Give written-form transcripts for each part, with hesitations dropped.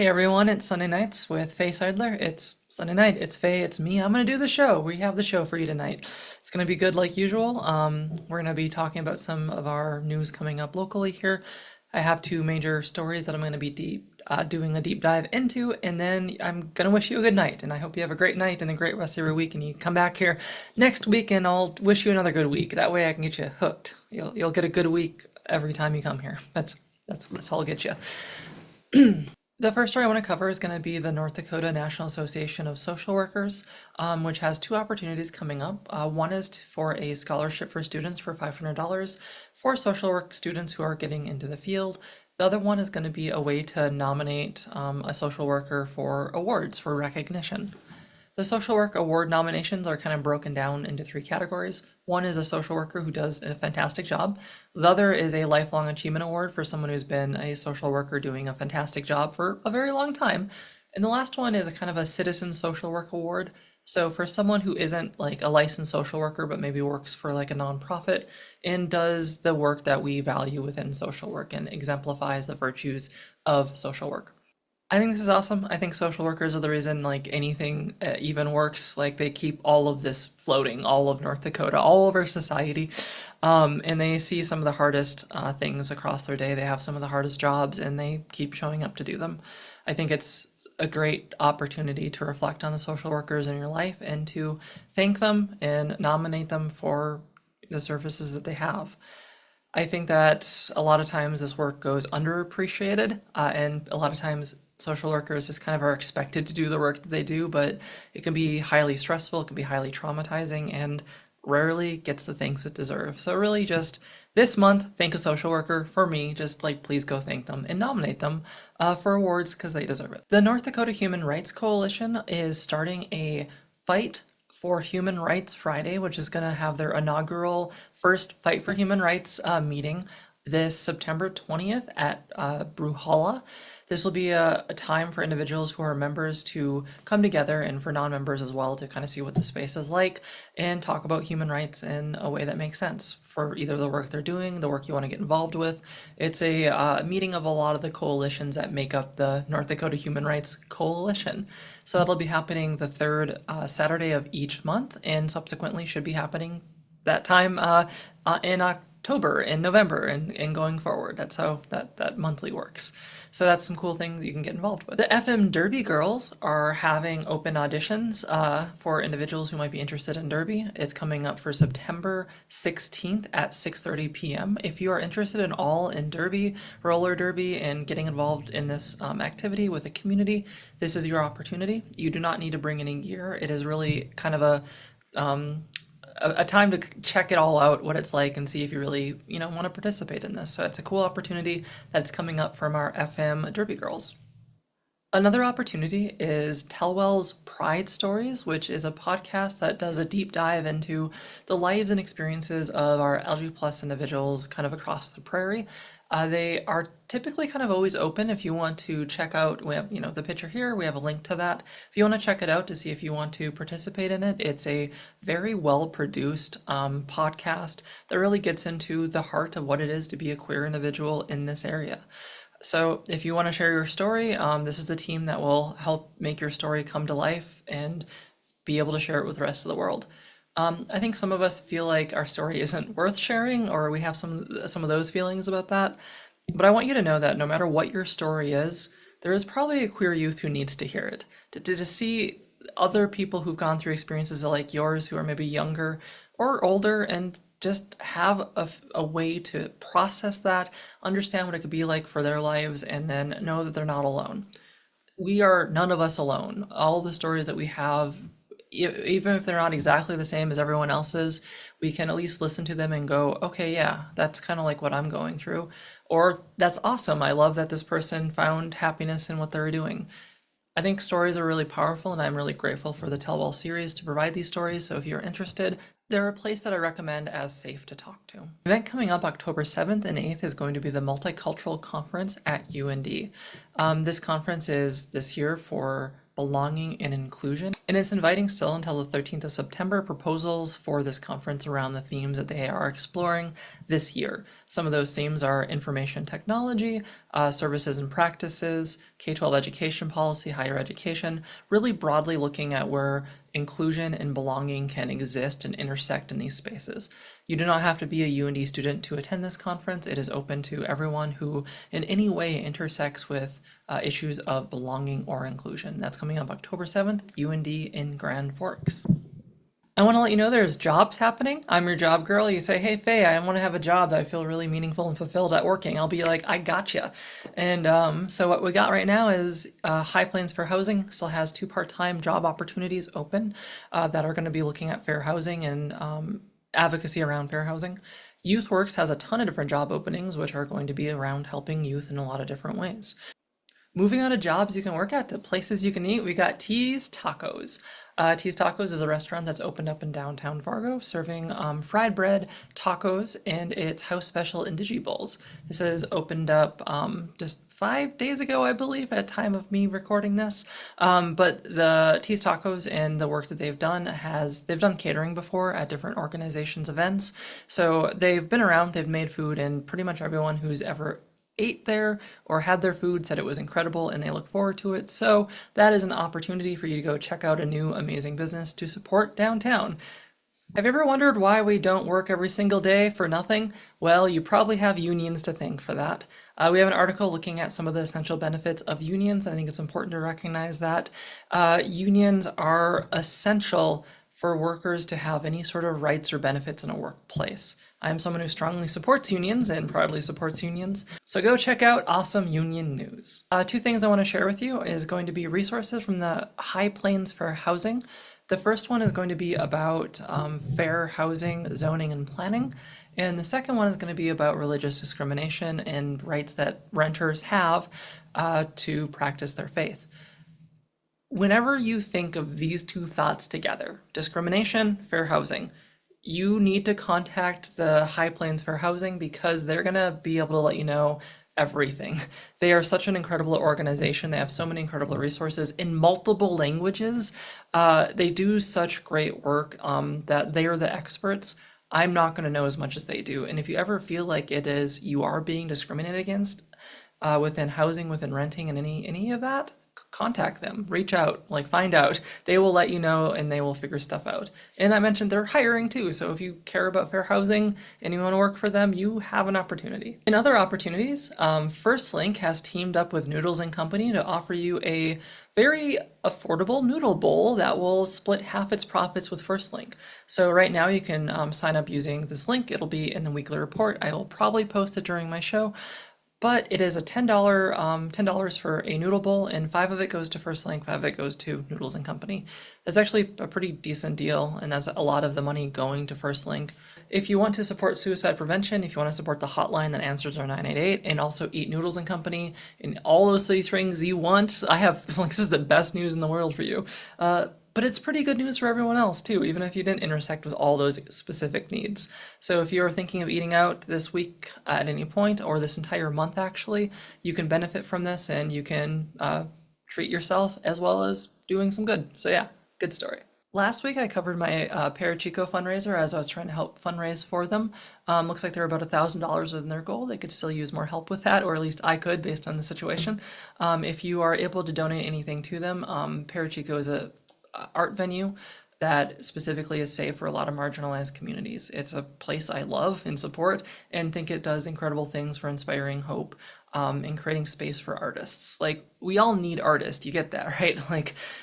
everyone, it's Sunday nights with Faye Seidler. It's Sunday night, it's Faye, it's me. I'm gonna do the show. We have the show for you tonight. It's gonna be good like usual. We're gonna be talking about some of our news coming up locally here. I have two major stories that I'm gonna be doing a deep dive into, and then I'm gonna wish you a good night. And I hope you have a great night and a great rest of your week. And you come back here next week, and I'll wish you another good week. That way, I can get you hooked. You'll get a good week every time you come here. That's all I'll get you. The first story I want to cover is going to be the North Dakota National Association of Social Workers, which has two opportunities coming up. One is for a scholarship for students for $500 for social work students who are getting into the field. The other one is going to be a way to nominate a social worker for awards for recognition. The social work award nominations are kind of broken down into three categories. One is a social worker who does a fantastic job. The other is a lifelong achievement award for someone who's been a social worker doing a fantastic job for a very long time. And the last one is a kind of a citizen social work award. So for someone who isn't like a licensed social worker, but maybe works for like a nonprofit and does the work that we value within social work and exemplifies the virtues of social work. I think this is awesome. I think social workers are the reason like anything even works. Like they keep all of this floating, all of North Dakota, all over society. And they see some of the hardest things across their day. They have some of the hardest jobs and they keep showing up to do them. I think it's a great opportunity to reflect on the social workers in your life and to thank them and nominate them for the services that they have. I think that a lot of times this work goes underappreciated, and a lot of times social workers just kind of are expected to do the work that they do, but it can be highly stressful, it can be highly traumatizing, and rarely gets the thanks it deserves. So really just this month, thank a social worker for me, just like please go thank them and nominate them for awards because they deserve it. The North Dakota Human Rights Coalition is starting a Fight for Human Rights Friday, which is going to have their inaugural first Fight for Human Rights meeting this September 20th at Bruhala. This will be a time for individuals who are members to come together and for non-members as well to kind of see what the space is like and talk about human rights in a way that makes sense for either the work they're doing, the work you want to get involved with. It's a meeting of a lot of the coalitions that make up the North Dakota Human Rights Coalition. So that'll be happening the third Saturday of each month and subsequently should be happening that time in October and November and going forward. That's how that monthly works. So that's some cool things you can get involved with. The FM Derby girls are having open auditions for individuals who might be interested in Derby. It's coming up for September 16th at 6:30 p.m. If you are interested in Derby, roller derby, and getting involved in this activity with the community, this is your opportunity. You do not need to bring any gear. It is really kind of a time to check it all out, what it's like, and see if you really, want to participate in this. So it's a cool opportunity that's coming up from our FM Derby Girls. Another opportunity is Telwell's Pride Stories, which is a podcast that does a deep dive into the lives and experiences of our LG plus individuals kind of across the prairie. They are typically kind of always open if you want to check out, we have, the picture here, we have a link to that. If you want to check it out to see if you want to participate in it, it's a very well produced podcast that really gets into the heart of what it is to be a queer individual in this area. So if you want to share your story, this is a team that will help make your story come to life and be able to share it with the rest of the world. I think some of us feel like our story isn't worth sharing, or we have some of those feelings about that. But I want you to know that no matter what your story is, there is probably a queer youth who needs to hear it. To see other people who've gone through experiences like yours, who are maybe younger or older, and just have a way to process that, understand what it could be like for their lives, and then know that they're not alone. We are none of us alone. All the stories that we have, even if they're not exactly the same as everyone else's, we can at least listen to them and go, okay, yeah, that's kind of like what I'm going through. Or that's awesome. I love that this person found happiness in what they were doing. I think stories are really powerful, and I'm really grateful for the Tell Well series to provide these stories. So if you're interested, they're a place that I recommend as safe to talk to. The event coming up October 7th and 8th is going to be the Multicultural Conference at UND. This conference is this year for belonging and inclusion. And it's inviting still until the 13th of September proposals for this conference around the themes that they are exploring this year. Some of those themes are information technology, services and practices, K-12 education policy, higher education, really broadly looking at where inclusion and belonging can exist and intersect in these spaces. You do not have to be a UND student to attend this conference. It is open to everyone who in any way intersects with issues of belonging or inclusion. That's coming up October 7th, UND in Grand Forks. I want to let you know there's jobs happening. I'm your job girl. You say, hey, Faye, I want to have a job that I feel really meaningful and fulfilled at working. I'll be like, I gotcha. And so what we got right now is High Plains Fair Housing still has 2 part-time job opportunities open that are going to be looking at fair housing and advocacy around fair housing. YouthWorks has a ton of different job openings, which are going to be around helping youth in a lot of different ways. Moving on to jobs you can work at, to places you can eat, we got T's Tacos. T's Tacos is a restaurant that's opened up in downtown Fargo, serving fried bread, tacos, and its house special Indigi Bowls. This is opened up just 5 days ago, I believe, at time of me recording this. But the T's Tacos and the work that they've done catering before at different organizations' events. So they've been around, they've made food, and pretty much everyone who's ever ate there or had their food said it was incredible and they look forward to it. So that is an opportunity for you to go check out a new amazing business to support downtown. Have you ever wondered why we don't work every single day for nothing? Well, you probably have unions to thank for that. We have an article looking at some of the essential benefits of unions. I think it's important to recognize that unions are essential for workers to have any sort of rights or benefits in a workplace. I'm someone who strongly supports unions and proudly supports unions. So go check out awesome union news. 2 things I want to share with you is going to be resources from the High Plains Fair Housing. The first one is going to be about fair housing, zoning, and planning. And the second one is going to be about religious discrimination and rights that renters have to practice their faith. Whenever you think of these 2 thoughts together, discrimination, fair housing, you need to contact the High Plains Fair Housing because they're going to be able to let you know everything. They are such an incredible organization. They have so many incredible resources in multiple languages. They do such great work that they are the experts. I'm not going to know as much as they do. And if you ever feel like you are being discriminated against within housing, within renting, and any of that, contact them, reach out, find out. They will let you know and they will figure stuff out. And I mentioned they're hiring too, so if you care about fair housing and you want to work for them, you have an opportunity. In other opportunities, First Link has teamed up with Noodles and Company to offer you a very affordable noodle bowl that will split half its profits with First Link. So right now you can sign up using this link. It'll be in the weekly report. I will probably post it during my show. But it is a $10 for a noodle bowl, and 5 of it goes to First Link, 5 of it goes to Noodles and Company. That's actually a pretty decent deal, and that's a lot of the money going to First Link. If you want to support suicide prevention, if you want to support the hotline that answers our 988, and also eat Noodles and Company, and all those 3 things you want, this is the best news in the world for you. But it's pretty good news for everyone else too, even if you didn't intersect with all those specific needs. So if you're thinking of eating out this week at any point, or this entire month actually, you can benefit from this and you can treat yourself as well as doing some good. So yeah, good story. Last week I covered my Parachico fundraiser as I was trying to help fundraise for them. Looks like they're about $1,000 within their goal. They could still use more help with that, or at least I could based on the situation. If you are able to donate anything to them, Parachico is a art venue that specifically is safe for a lot of marginalized communities. It's a place I love and support and think it does incredible things for inspiring hope and creating space for artists. We all need artists, you get that, right?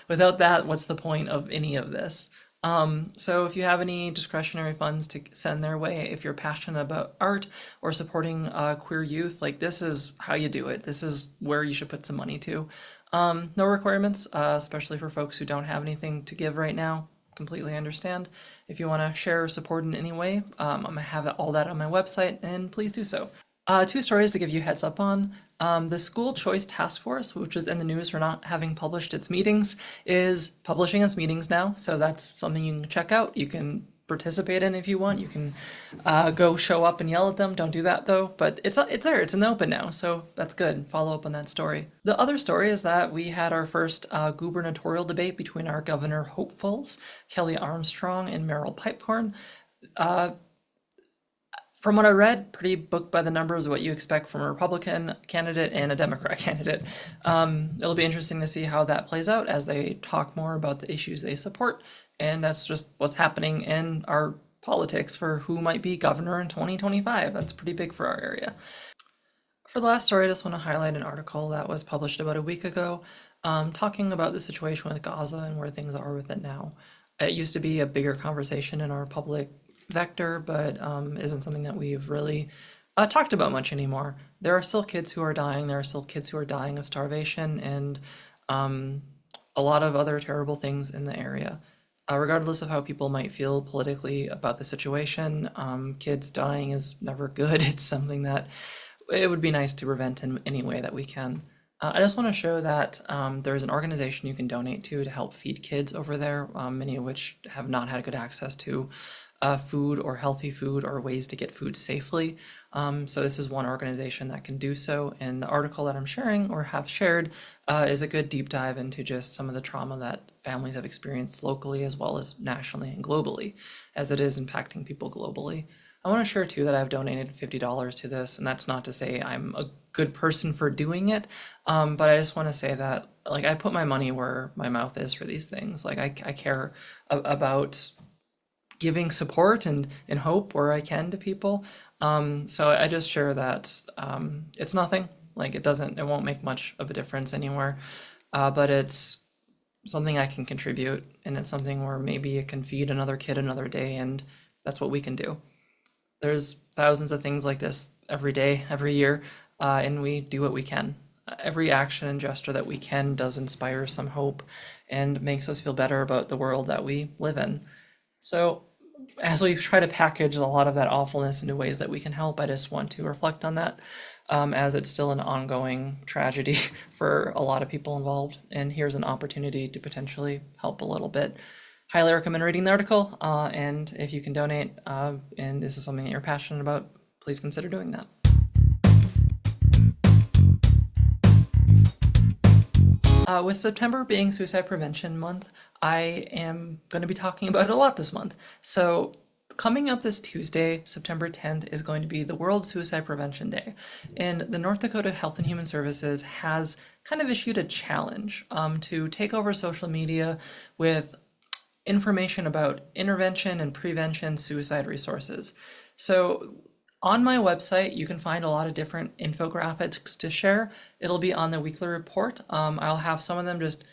Without that, what's the point of any of this? So if you have any discretionary funds to send their way, if you're passionate about art or supporting queer youth, this is how you do it. This is where you should put some money to. No requirements, especially for folks who don't have anything to give right now. Completely understand. If you want to share or support in any way, I'm going to have all that on my website, and please do so. 2 stories to give you a heads up on. The School Choice Task Force, which was in the news for not having published its meetings, is publishing its meetings now. So that's something you can check out. You can participate in if you want. You can go show up and yell at them. Don't do that though. But it's there. It's in the open now, so that's good. Follow up on that story. The other story is that we had our first gubernatorial debate between our governor hopefuls, Kelly Armstrong and Merrill Pipecorn. From what I read, pretty book by the numbers of what you expect from a Republican candidate and a Democrat candidate. It'll be interesting to see how that plays out as they talk more about the issues they support. And that's just what's happening in our politics for who might be governor in 2025. That's pretty big for our area. For the last story, I just want to highlight an article that was published about a week ago, talking about the situation with Gaza and where things are with it now. It used to be a bigger conversation in our public vector, but isn't something that we've really talked about much anymore. There are still kids who are dying. There are still kids who are dying of starvation and a lot of other terrible things in the area. Regardless of how people might feel politically about the situation, kids dying is never good. It's something that it would be nice to prevent in any way that we can. I just want to show that there's an organization you can donate to help feed kids over there, many of which have not had good access to food or healthy food or ways to get food safely. So this is one organization that can do so. And the article that I'm sharing or have shared is a good deep dive into just some of the trauma that families have experienced locally as well as nationally and globally, as it is impacting people globally. I want to share too that I've donated $50 to this, and that's not to say I'm a good person for doing it, but I just want to say that like I put my money where my mouth is for these things. Like I care about giving support and hope where I can to people. So I just share that it's nothing. Like it won't make much of a difference anywhere, but it's something I can contribute, and it's something where maybe it can feed another kid another day, and that's what we can do. There's thousands of things like this every day, every year, and we do what we can. Every action and gesture that we can does inspire some hope and makes us feel better about the world that we live in. So as we try to package a lot of that awfulness into ways that we can help, I just want to reflect on that as it's still an ongoing tragedy for a lot of people involved. And here's an opportunity to potentially help a little bit. Highly recommend reading the article. And if you can donate and this is something that you're passionate about, please consider doing that. With September being Suicide Prevention Month, I am going to be talking about it a lot this month. So coming up this Tuesday, September 10th, is going to be the World Suicide Prevention Day. And the North Dakota Health and Human Services has kind of issued a challenge to take over social media with information about intervention and prevention suicide resources. So on my website, you can find a lot of different infographics to share. It'll be on the weekly report. I'll have some of them just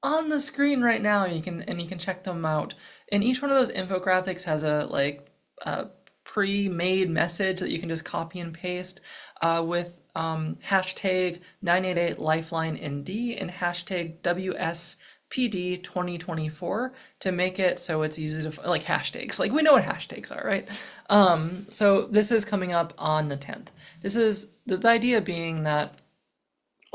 on the screen right now, and you can check them out. And each one of those infographics has a pre-made message that you can just copy and paste with hashtag 988 Lifeline ND and hashtag WSPD 2024 to make it so it's easy to like hashtags. Like we know what hashtags are, right? So this is coming up on the 10th. This is the idea being that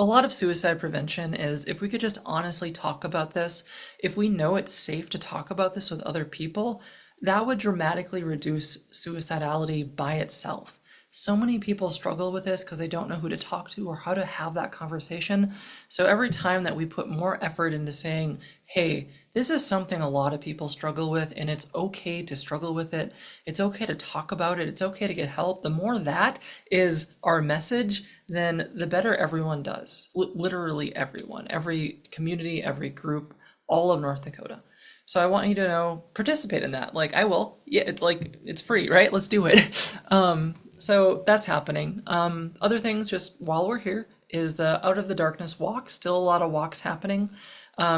a lot of suicide prevention is if we could just honestly talk about this, if we know it's safe to talk about this with other people, that would dramatically reduce suicidality by itself. So many people struggle with this because they don't know who to talk to or how to have that conversation. So every time that we put more effort into saying, hey, this is something a lot of people struggle with, and it's okay to struggle with it. It's okay to talk about it. It's okay to get help. The more that is our message, then the better everyone does. Literally everyone, every community, every group, all of North Dakota. So I want you to know, participate in that. Like I will. Yeah, it's free, right? Let's do it. So that's happening. Other things, just while we're here, is the Out of the Darkness walk. Still a lot of walks happening.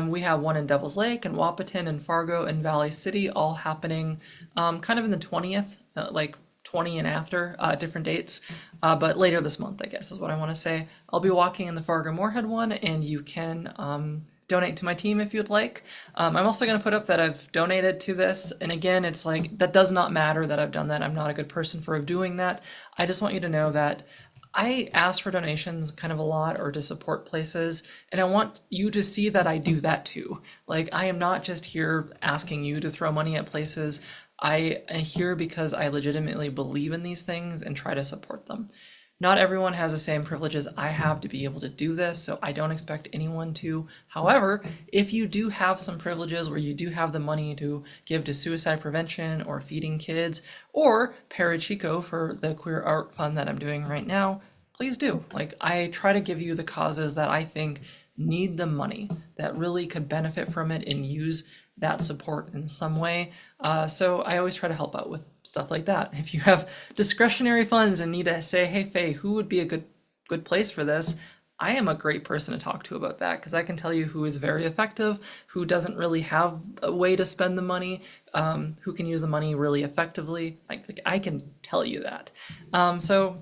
We have one in Devil's Lake and Wahpeton and Fargo and Valley City, all happening kind of in the 20th, like 20 and after, different dates, but later this month, I guess is what I want to say. I'll be walking in the Fargo Moorhead one, and you can donate to my team if you'd like. I'm also going to put up that I've donated to this, and again, it's like, that does not matter that I've done that. I'm not a good person for doing that. I just want you to know that I ask for donations kind of a lot or to support places, and I want you to see that I do that too. Like, I am not just here asking you to throw money at places. I am here because I legitimately believe in these things and try to support them. Not everyone has the same privileges I have to be able to do this, so I don't expect anyone to. However, if you do have some privileges where you do have the money to give to suicide prevention or feeding kids or Parachico for the queer art fund that I'm doing right now, please do. Like, I try to give you the causes that I think need the money, that really could benefit from it and use that support in some way. So I always try to help out with stuff like that. If you have discretionary funds and need to say, hey, Faye, who would be a good place for this? I am a great person to talk to about that because I can tell you who is very effective, who doesn't really have a way to spend the money, who can use the money really effectively. I can tell you that. So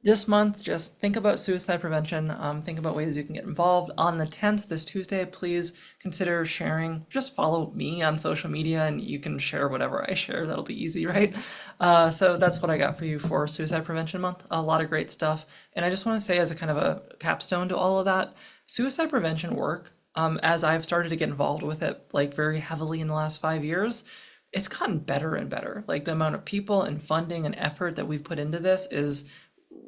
this month, just think about suicide prevention. Think about ways you can get involved. On the 10th, this Tuesday, please consider sharing. Just follow me on social media and you can share whatever I share. That'll be easy, right? So that's what I got for you for Suicide Prevention Month. A lot of great stuff. And I just want to say, as a kind of a capstone to all of that, suicide prevention work, as I've started to get involved with it like very heavily in the last 5 years, it's gotten better and better. Like, the amount of people and funding and effort that we've put into this is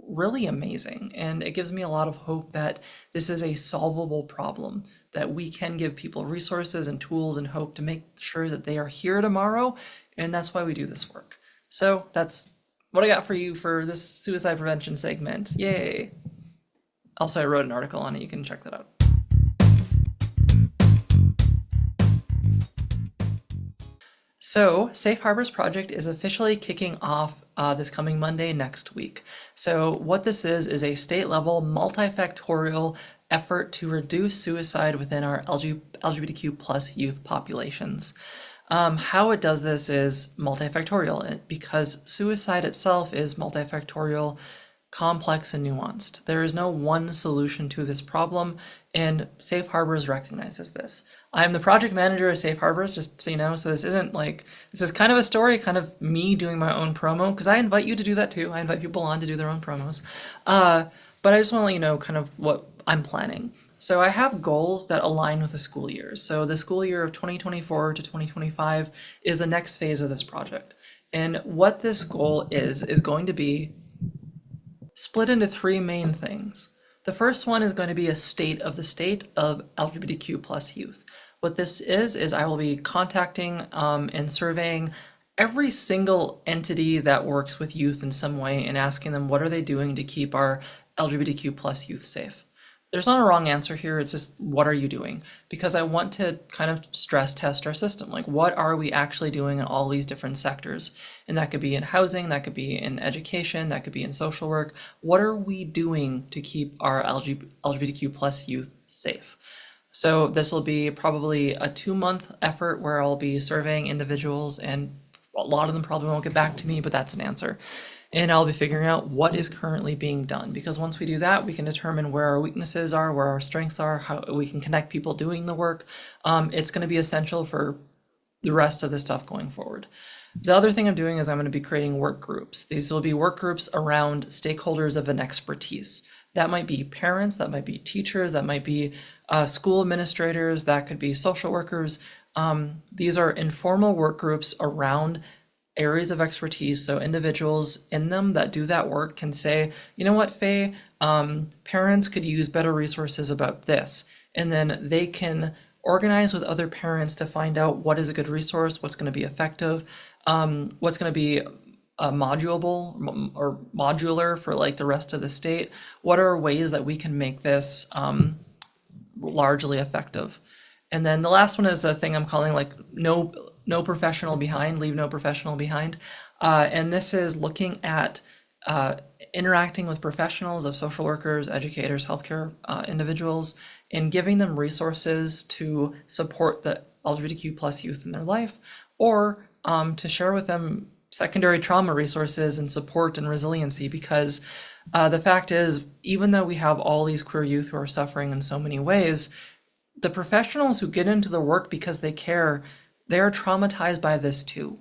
really amazing. And it gives me a lot of hope that this is a solvable problem, that we can give people resources and tools and hope to make sure that they are here tomorrow. And that's why we do this work. So that's what I got for you for this suicide prevention segment. Yay. Also, I wrote an article on it. You can check that out. So, Safe Harbors Project is officially kicking off this coming Monday next week. So, what this is a state-level multifactorial effort to reduce suicide within our LGBTQ plus youth populations. How it does this is multifactorial because suicide itself is multifactorial, complex, and nuanced. There is no one solution to this problem, and Safe Harbors recognizes this. I'm the project manager of Safe Harbors, just so you know, so this isn't like, this is kind of a story, kind of me doing my own promo, because I invite you to do that too. I invite people on to do their own promos. But I just want to let you know kind of what I'm planning. So I have goals that align with the school year. So the school year of 2024 to 2025 is the next phase of this project. And what this goal is going to be split into three main things. The first one is going to be a state of the state of LGBTQ plus youth. What this is I will be contacting and surveying every single entity that works with youth in some way and asking them what are they doing to keep our LGBTQ plus youth safe. There's not a wrong answer here, it's just what are you doing? Because I want to kind of stress test our system. Like, what are we actually doing in all these different sectors? And that could be in housing, that could be in education, that could be in social work. What are we doing to keep our LGBTQ plus youth safe? So this will be probably a 2-month effort where I'll be surveying individuals, and a lot of them probably won't get back to me, but that's an answer. And I'll be figuring out what is currently being done, because once we do that, we can determine where our weaknesses are, where our strengths are, how we can connect people doing the work. It's going to be essential for the rest of the stuff going forward. The other thing I'm doing is I'm going to be creating work groups. These will be work groups around stakeholders of an expertise. That might be parents, that might be teachers, that might be school administrators, that could be social workers. These are informal work groups around areas of expertise, so individuals in them that do that work can say, you know what, Faye, parents could use better resources about this, and then they can organize with other parents to find out what is a good resource, what's going to be effective, what's going to be modulable or modular for like the rest of the state. What are ways that we can make this largely effective? And then the last one is a thing I'm calling like no professional behind, leave no professional behind. And this is looking at interacting with professionals of social workers, educators, healthcare individuals, and giving them resources to support the LGBTQ plus youth in their life, or to share with them secondary trauma resources and support and resiliency. Because the fact is, even though we have all these queer youth who are suffering in so many ways, the professionals who get into the work because they care, they're traumatized by this too.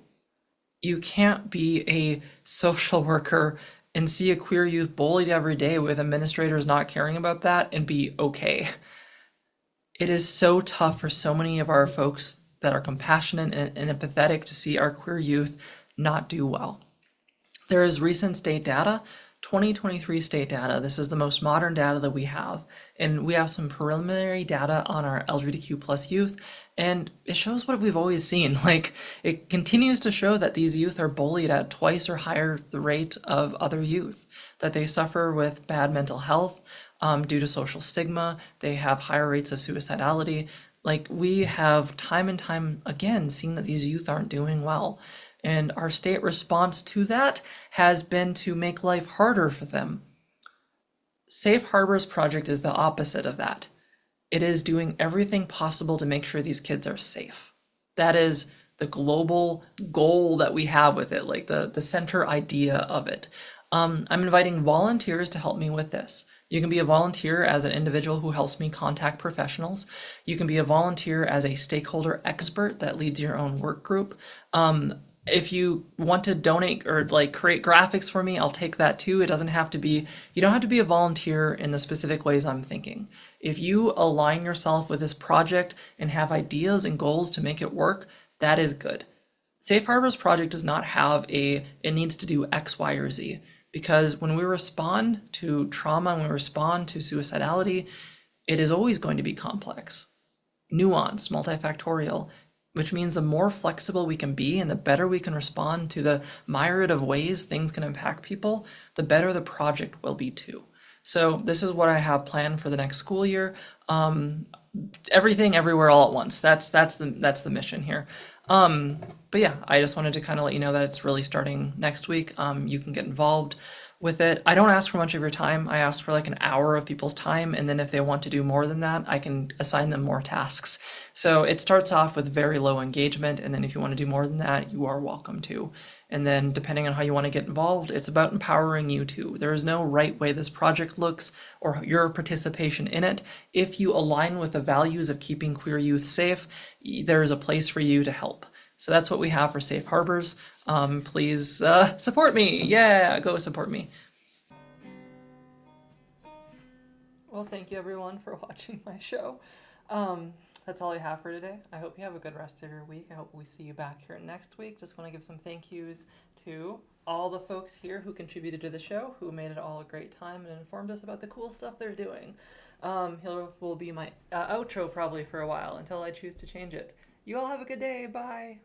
You can't be a social worker and see a queer youth bullied every day with administrators not caring about that and be okay. It is so tough for so many of our folks that are compassionate and empathetic to see our queer youth not do well. There is recent state data, 2023 state data. This is the most modern data that we have. And we have some preliminary data on our LGBTQ plus youth, and it shows what we've always seen. Like, it continues to show that these youth are bullied at twice or higher the rate of other youth, that they suffer with bad mental health due to social stigma, they have higher rates of suicidality. Like, we have time and time again seen that these youth aren't doing well. And our state response to that has been to make life harder for them. Safe Harbors Project is the opposite of that. It is doing everything possible to make sure these kids are safe. That is the global goal that we have with it, like the center idea of it. I'm inviting volunteers to help me with this. You can be a volunteer as an individual who helps me contact professionals. You can be a volunteer as a stakeholder expert that leads your own work group. If you want to donate or like create graphics for me, I'll take that too. It doesn't have to be, you don't have to be a volunteer in the specific ways I'm thinking. If you align yourself with this project and have ideas and goals to make it work, that is good. Safe Harbors Project does not have it needs to do X, Y, or Z. Because when we respond to trauma, when we respond to suicidality, it is always going to be complex, nuanced, multifactorial, which means the more flexible we can be and the better we can respond to the myriad of ways things can impact people, the better the project will be too. So this is what I have planned for the next school year. Everything, everywhere, all at once. That's the mission here. But yeah, I just wanted to kind of let you know that it's really starting next week. You can get involved with it. I don't ask for much of your time. I ask for like an hour of people's time, and then if they want to do more than that, I can assign them more tasks. So it starts off with very low engagement, and then if you want to do more than that, you are welcome to. And then depending on how you want to get involved, it's about empowering you too. There is no right way this project looks or your participation in it. If you align with the values of keeping queer youth safe, there is a place for you to help. So that's what we have for Safe Harbors. Please support me. Yeah, go support me. Well, thank you everyone for watching my show. That's all I have for today. I hope you have a good rest of your week. I hope we see you back here next week. Just want to give some thank yous to all the folks here who contributed to the show, who made it all a great time and informed us about the cool stuff they're doing. He will be my outro probably for a while until I choose to change it. You all have a good day. Bye.